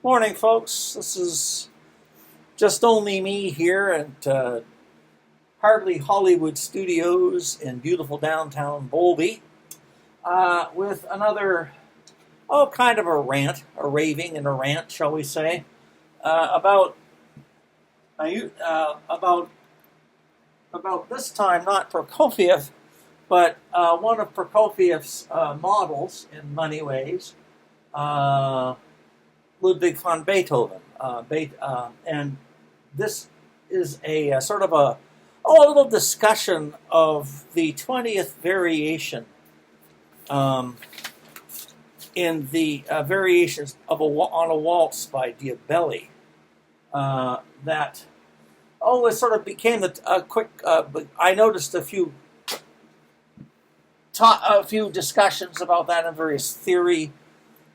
Morning, folks. This is just only me here at Hardly Hollywood Studios in beautiful downtown Bowlby with another, kind of a rant, a raving and a rant, shall we say, about about this time not Prokofiev, but one of Prokofiev's models in many ways. Ludwig von Beethoven. And this is a sort of a little discussion of the 20th variation in the variations of on a waltz by Diabelli. That it sort of became a quick. I noticed a few discussions about that in various theory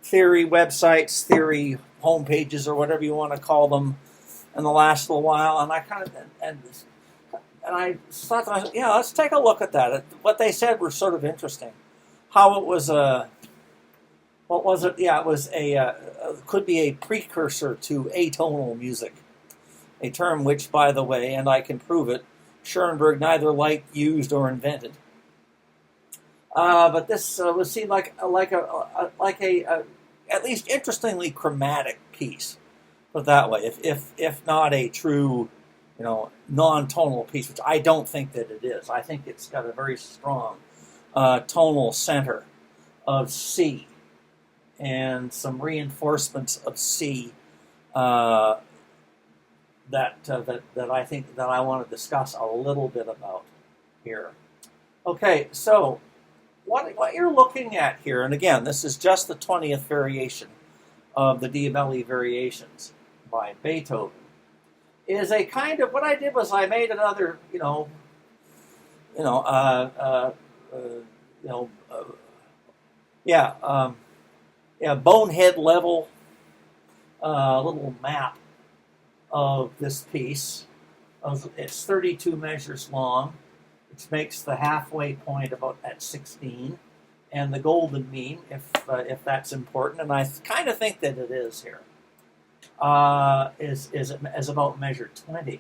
websites, theory homepages, or whatever you want to call them, in the last little while, and I kind of and I thought, let's take a look at that. What they said were sort of interesting. How it was what was it? Yeah, it was could be a precursor to atonal music, a term which, by the way, and I can prove it, Schoenberg neither liked, used, or invented. But this was seen like a at least interestingly chromatic piece, put it that way. If not a true, non-tonal piece, which I don't think that it is. I think it's got a very strong tonal center of C and some reinforcements of C that I think that I want to discuss a little bit about here. Okay, so. What you're looking at here, and again, this is just the 20th variation of the Diabelli variations by Beethoven, is a kind of, what I did was I made another, bonehead level little map of this piece. It's 32 measures long, which makes the halfway point about at 16, and the golden mean, if that's important, and I kind of think that it is here, is about measure 20.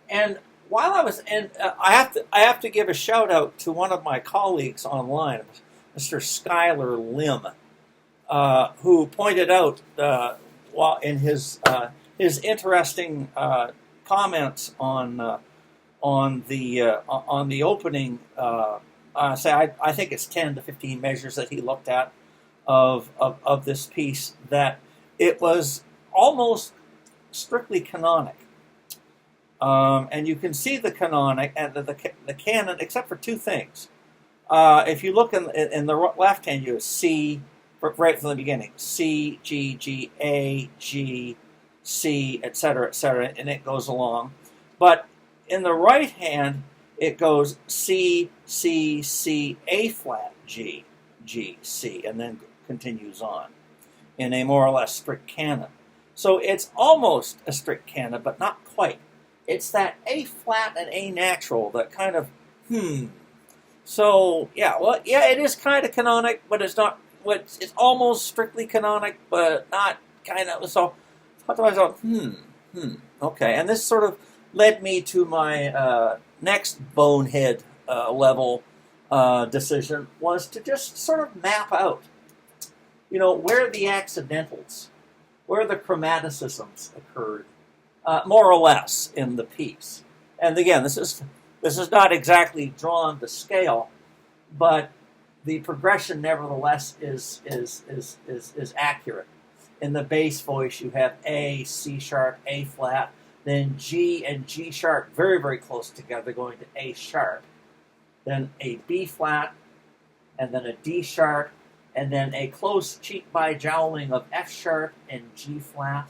And while I was I have to give a shout out to one of my colleagues online, Mr. Skylar Lim, who pointed out while in his interesting comments on the opening, I think it's 10 to 15 measures that he looked at of this piece, that it was almost strictly canonic, and you can see the canonic and the canon, except for two things. If you look in the left hand, you have C right from the beginning: C, G, G, A, G, C, etc., and it goes along, but in the right hand, it goes C, C, C, A flat, G, G, C, and then continues on in a more or less strict canon. So it's almost a strict canon, but not quite. It's that A flat and A natural that kind of, So, it is kind of canonic, but it's not, it's almost strictly canonic, but not kind of, so I thought to myself, okay, and this sort of led me to my next bonehead level decision, was to just sort of map out, where the accidentals, where the chromaticisms occurred, more or less in the piece. And again, this is not exactly drawn to scale, but the progression, nevertheless, is accurate. In the bass voice, you have A, C sharp, A flat. Then G and G sharp very, very close together, going to A sharp. Then a B flat, and then a D sharp, and then a close cheek by joweling of F sharp and G flat,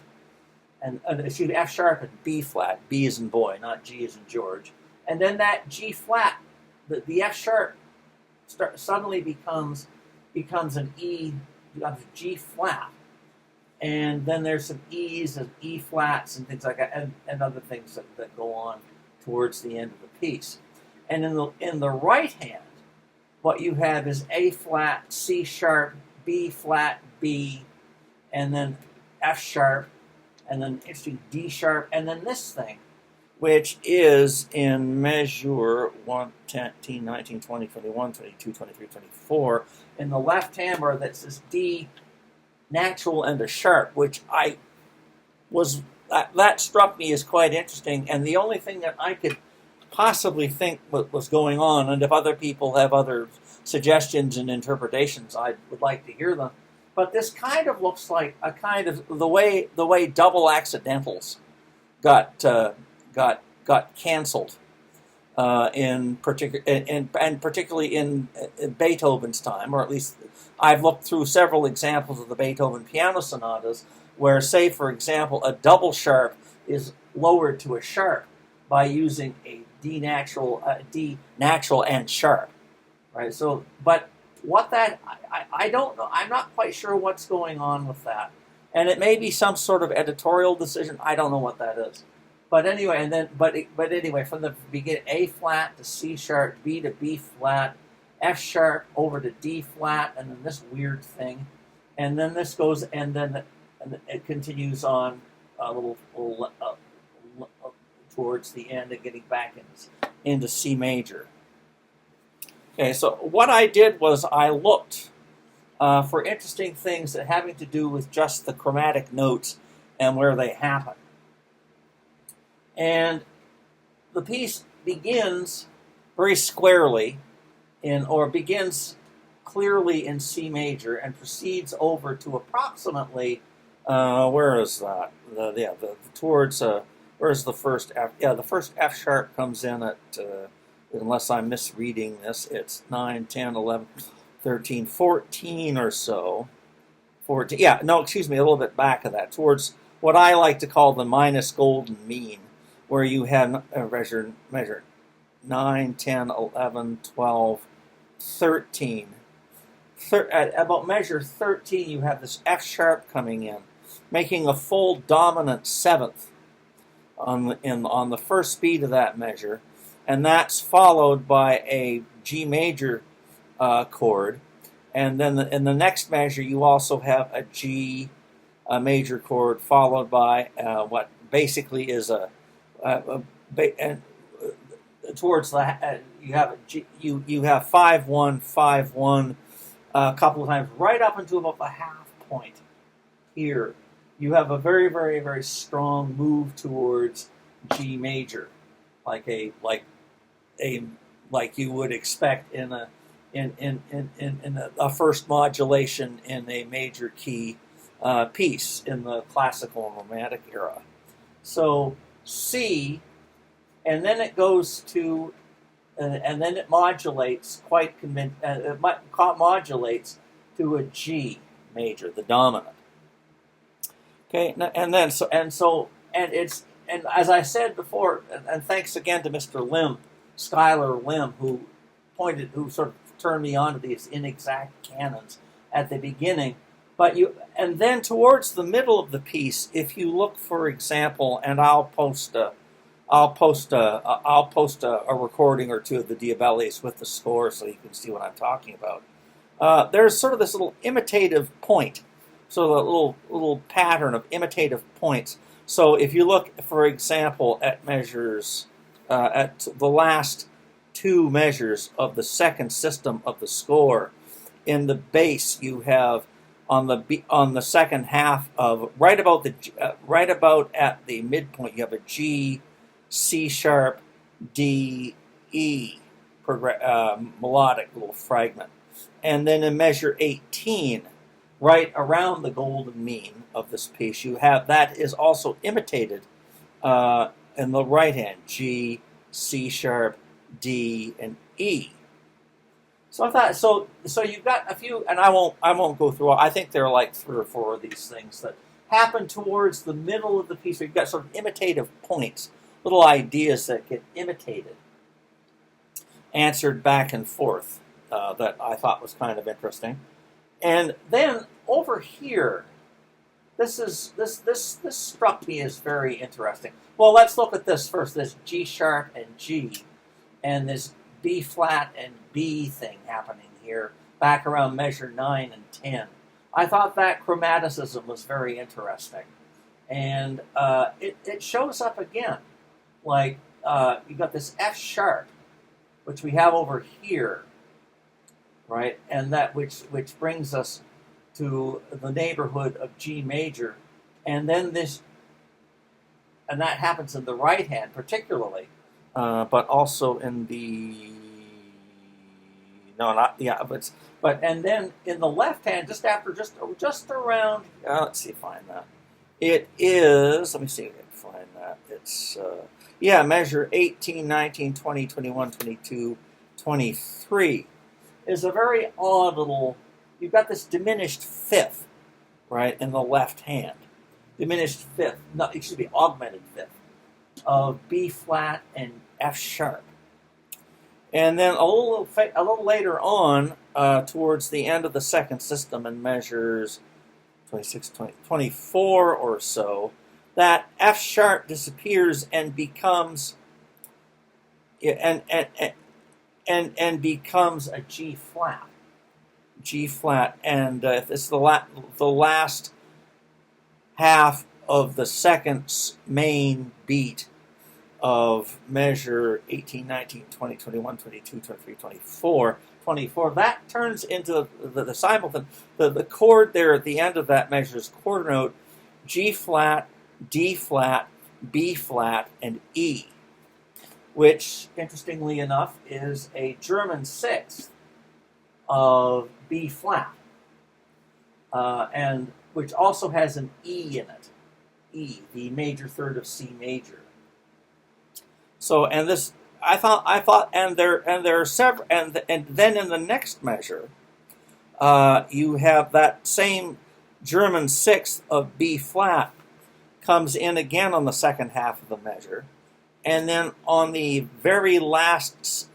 and F sharp and B flat. B as in boy, not G as in George. And then that G flat, the F sharp, suddenly becomes an E, becomes G flat. And then there's some E's and E flats and things like that, and other things that go on towards the end of the piece. And in the right hand, what you have is A flat, C sharp, B flat, B, and then F sharp, and then interesting D sharp, and then this thing, which is in measure 1, 10, 19, 20, 21, 22, 23, 24, in the left hammer that says D natural and a sharp, which that struck me as quite interesting, and the only thing that I could possibly think what was going on, and if other people have other suggestions and interpretations, I would like to hear them. But this kind of looks like a kind of the way double accidentals got canceled particularly in Beethoven's time, or at least I've looked through several examples of the Beethoven piano sonatas where, say, for example, a double sharp is lowered to a sharp by using a D natural and sharp, right? So, but what that I don't know. I'm not quite sure what's going on with that, and it may be some sort of editorial decision. I don't know what that is. But anyway, and then but anyway, from the beginning, A flat to C sharp, B to B flat, F sharp over to D flat, and then this weird thing, and then this goes, and then it continues on a little towards the end and getting back into C major. Okay, so what I did was I looked for interesting things that having to do with just the chromatic notes and where they happen. And the piece begins very squarely begins clearly in C major and proceeds over to approximately, where is that? Where's the first F? Yeah, the first F sharp comes in at, unless I'm misreading this, it's 9, 10, 11, 13, 14 or so. 14, yeah, no, excuse me, a little bit back of that, towards what I like to call the minus golden mean, where you have measure 9, 10, 11, 12, 13. At about measure 13, you have this F sharp coming in, making a full dominant seventh on the first beat of that measure, and that's followed by a G major chord, and then in the next measure you also have a G major chord followed by what basically is towards the you have you have 5-1, 5-1 a couple of times right up into about the half point here. You have a very, very, very strong move towards G major, like you would expect in a first modulation in a major key piece in the classical and romantic era. So C, and then it goes to, and then it modulates modulates to a G major, the dominant. Okay, and as I said before, and thanks again to Mr. Lim, Skylar Lim, who sort of turned me on to these inexact canons at the beginning. And then towards the middle of the piece, if you look, for example, and I'll post a recording or two of the Diabellis with the score so you can see what I'm talking about. There's sort of this little imitative point, so a little pattern of imitative points. So if you look, for example, at measures, at the last two measures of the second system of the score, in the bass you have on the second half of right about at the midpoint you have a G, C sharp, D, E melodic little fragment, and then in measure 18. Right around the golden mean of this piece, you have that is also imitated in the right hand: G, C sharp, D, and E. So I thought so you've got a few, and I won't go through all. I think there are like 3 or 4 of these things that happen towards the middle of the piece. You've got sort of imitative points, little ideas that get imitated, answered back and forth that I thought was kind of interesting. And then over here, this struck me as very interesting. Well, let's look at this first. This G sharp and G, and this B flat and B thing happening here, back around measure 9 and 10. I thought that chromaticism was very interesting. And it shows up again. Like, you've got this F sharp, which we have over here, right? And that which brings us to the neighborhood of G major. And then this, and that happens in the right hand particularly, but also in the, no, not, yeah, but and then in the left hand, just after, just around, let's see, find that. It is, let me see if I can find that. It's, yeah, measure 18, 19, 20, 21, 22, 23 is a very odd little, you've got this diminished fifth, right, in the left hand. Diminished fifth, no, it should be augmented fifth, of B flat and F sharp. And then a little later on, towards the end of the second system in measures 26, 20, 24 or so, that F sharp disappears and becomes and becomes a G flat. G flat, and this is the last half of the second main beat of measure 18, 19, 20, 21, 22, 23, 24. 24. That turns into the simultan. The chord there at the end of that measure is quarter note G flat, D flat, B flat, and E, which, interestingly enough, is a German sixth of B flat, and which also has an E in it. E, the major third of C major. So, and this, I thought, and there are several, and then in the next measure, you have that same German sixth of B flat comes in again on the second half of the measure, and then on the very last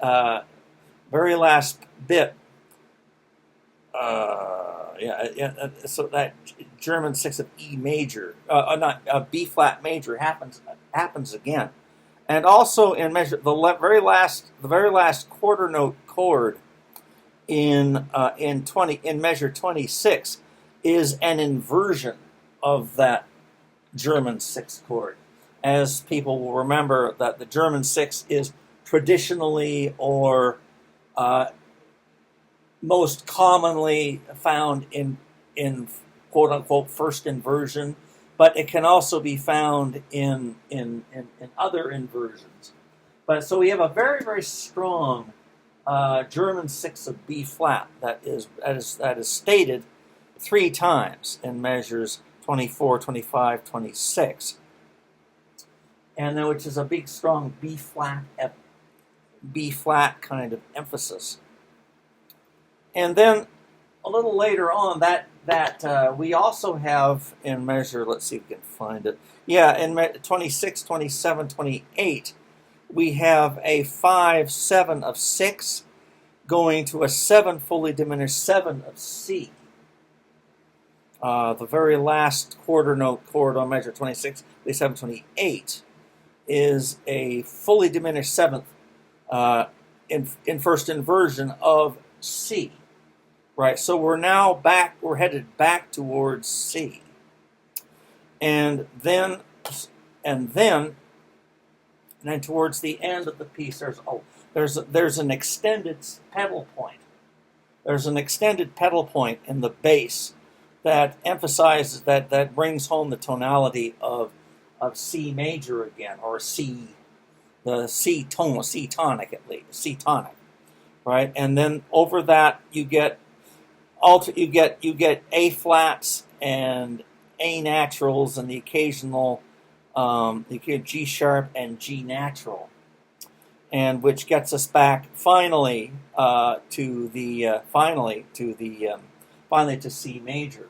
bit, so that German sixth of E major, not B flat major happens again. And also in measure the very last quarter note chord in measure 26 is an inversion of that German sixth chord. As people will remember, that the German sixth is traditionally or most commonly found in quote unquote first inversion. But it can also be found in other inversions. But so we have a very, very strong German sixth of B flat that is stated 3 times in measures 24, 25, 26. And then which is a big, strong B flat kind of emphasis. And then a little later on, that we also have in measure, let's see if we can find it. Yeah, in 26, 27, 28, we have a 5, 7 of 6 going to a 7 fully diminished 7 of C. The very last quarter note chord on measure 26, 27, 28 is a fully diminished 7th in first inversion of C. Right, so we're headed back towards C. And then towards the end of the piece, there's an extended pedal point. There's an extended pedal point in the bass that emphasizes, that brings home the tonality of C major again, or C, the C tonic at least, C tonic, right? And then over that you get A flats and A naturals and the occasional you get G sharp and G natural, and which gets us back finally to C major.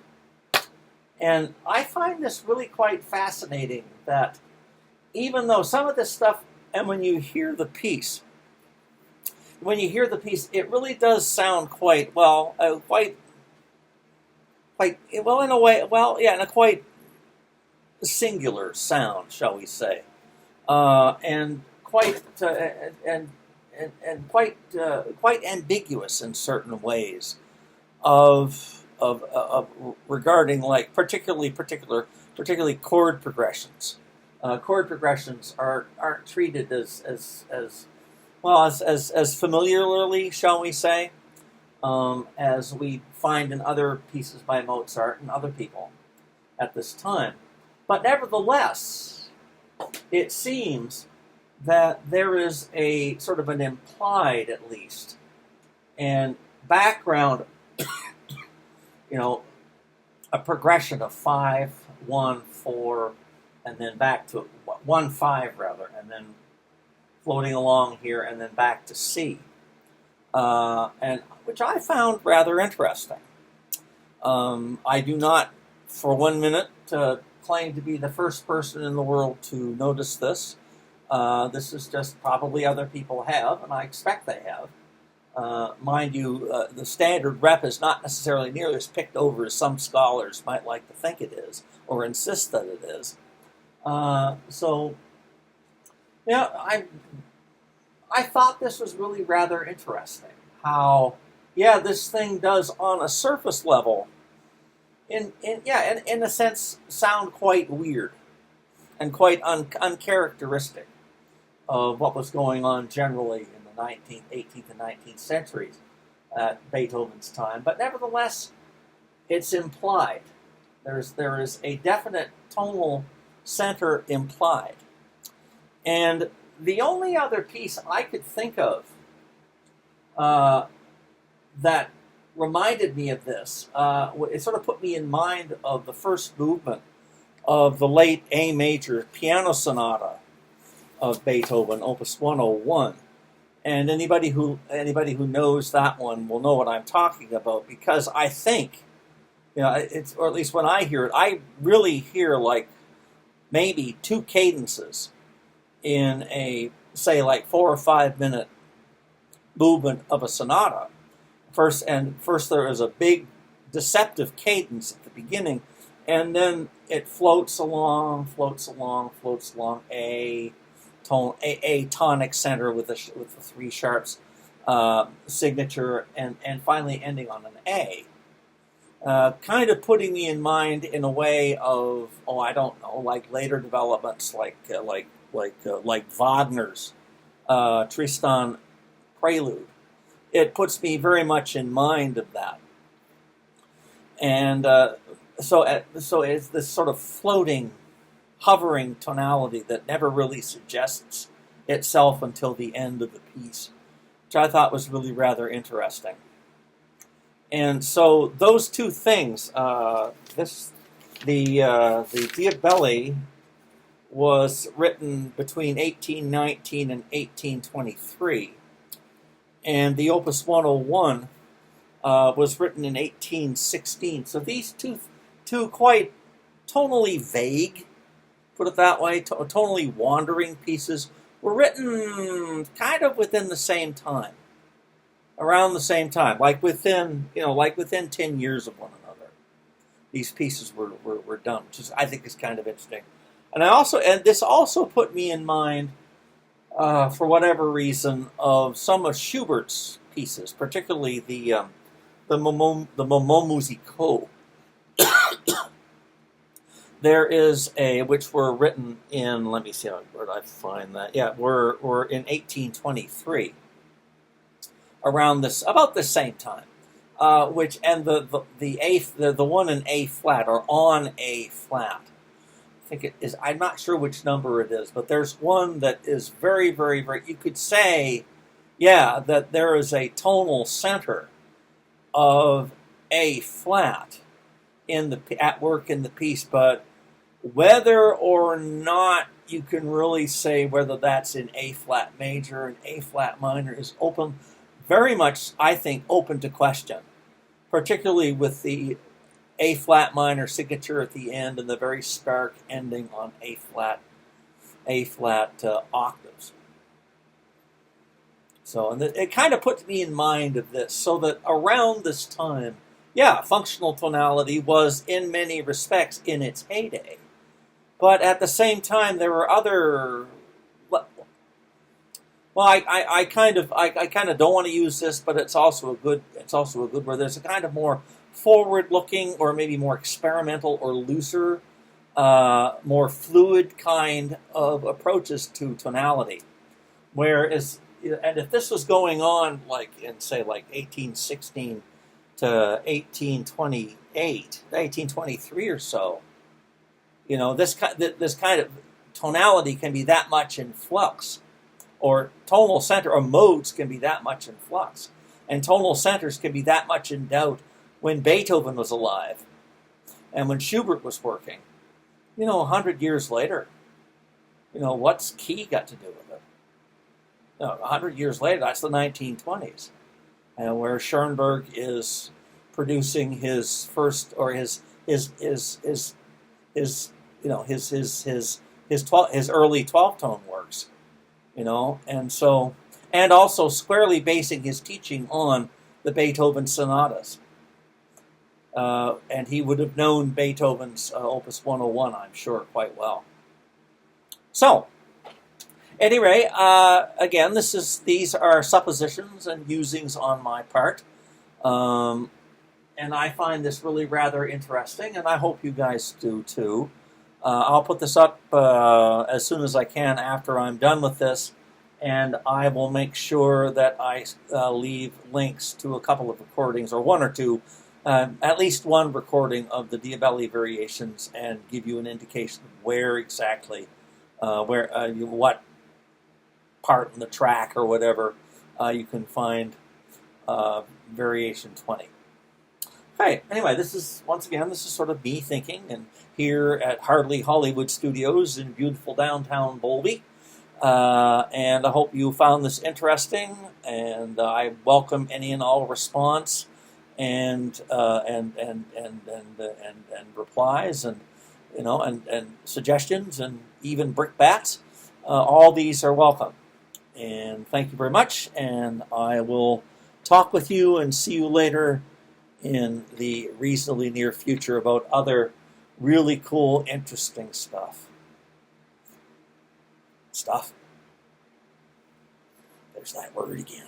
And I find this really quite fascinating, that even though some of this stuff, and when you hear the piece, it really does sound quite in a way, in a quite singular sound, shall we say, and quite quite ambiguous in certain ways, of of regarding like particularly chord progressions. Chord progressions aren't treated as well as familiarly, shall we say, as we find in other pieces by Mozart and other people at this time. But nevertheless, it seems that there is a sort of an implied, at least, and background, a progression of 5, 1, 4, and then back to 1, 5 rather, and then floating along here, and then back to C, and which I found rather interesting. I do not, for 1 minute, claim to be the first person in the world to notice this. This is just probably other people have, and I expect they have. Mind you, the standard rep is not necessarily nearly as picked over as some scholars might like to think it is, or insist that it is. I thought this was really rather interesting. How, this thing does on a surface level, in a sense, sound quite weird and quite uncharacteristic of what was going on generally in the 19th, 18th, and 19th centuries at Beethoven's time. But nevertheless, it's implied. There is a definite tonal center implied. And the only other piece I could think of that reminded me of this, it sort of put me in mind of the first movement of the late A major piano sonata of Beethoven, Opus 101. And anybody who knows that one will know what I'm talking about, because I think, it's, or at least when I hear it, I really hear like maybe 2 cadences in a, say, like 4 or 5 minute movement of a sonata. First there is a big deceptive cadence at the beginning, and then it floats along, a tonic center with the 3 sharps signature, and finally ending on an A. Kind of putting me in mind in a way of, I don't know, like later developments like Wagner's Tristan Prelude. It puts me very much in mind of that. And so it's this sort of floating, hovering tonality that never really suggests itself until the end of the piece, which I thought was really rather interesting. And so those 2 things, the Diabelli was written between 1819 and 1823, and the Opus 101 was written in 1816. So these two quite tonally vague, put it that way, tonally wandering pieces were written kind of within the same time, around the same time, like within 10 years of one another. These pieces were done, which I think is kind of interesting. And this also put me in mind, for whatever reason, of some of Schubert's pieces, particularly the Moments musicaux. There is which were written in, let me see, where did I find that? Yeah, were in 1823, about the same time. The one in A flat, or on A flat. I think it is, I'm not sure which number it is, but there's one that is very, very, very, you could say, that there is a tonal center of A flat at work in the piece, but whether or not you can really say whether that's in A flat major and A flat minor is open, very much, I think, open to question, particularly with the A flat minor signature at the end and the very stark ending on A flat octaves. So, and it kind of puts me in mind of this, so that around this time, functional tonality was in many respects in its heyday, but at the same time there were other. Well, I kind of don't want to use this, but it's also a good where there's a kind of more forward-looking or maybe more experimental or looser, more fluid kind of approaches to tonality. Whereas, and if this was going on like in, say, like 1816 to 1828, 1823 or so, this kind of tonality can be that much in flux, or tonal center or modes can be that much in flux, and tonal centers can be that much in doubt when Beethoven was alive and when Schubert was working. 100 years later, what's key got to do with it? 100 years later, that's the 1920s, and where Schoenberg is producing his first, or his early 12-tone works, and also squarely basing his teaching on the Beethoven sonatas. And he would have known Beethoven's Opus 101, I'm sure, quite well. So, anyway, again, these are suppositions and musings on my part. And I find this really rather interesting, and I hope you guys do too. I'll put this up as soon as I can after I'm done with this, and I will make sure that I leave links to a couple of recordings, or one or two, at least one recording of the Diabelli variations, and give you an indication of where exactly, what part in the track or whatever you can find variation 20. Okay, anyway, this is sort of me thinking, and here at Hardly Hollywood Studios in beautiful downtown Bowlby. And I hope you found this interesting, and I welcome any and all response and replies, and and suggestions, and even brickbats. All these are welcome. And thank you very much, and I will talk with you and see you later in the reasonably near future about other really cool, interesting stuff. There's that word again.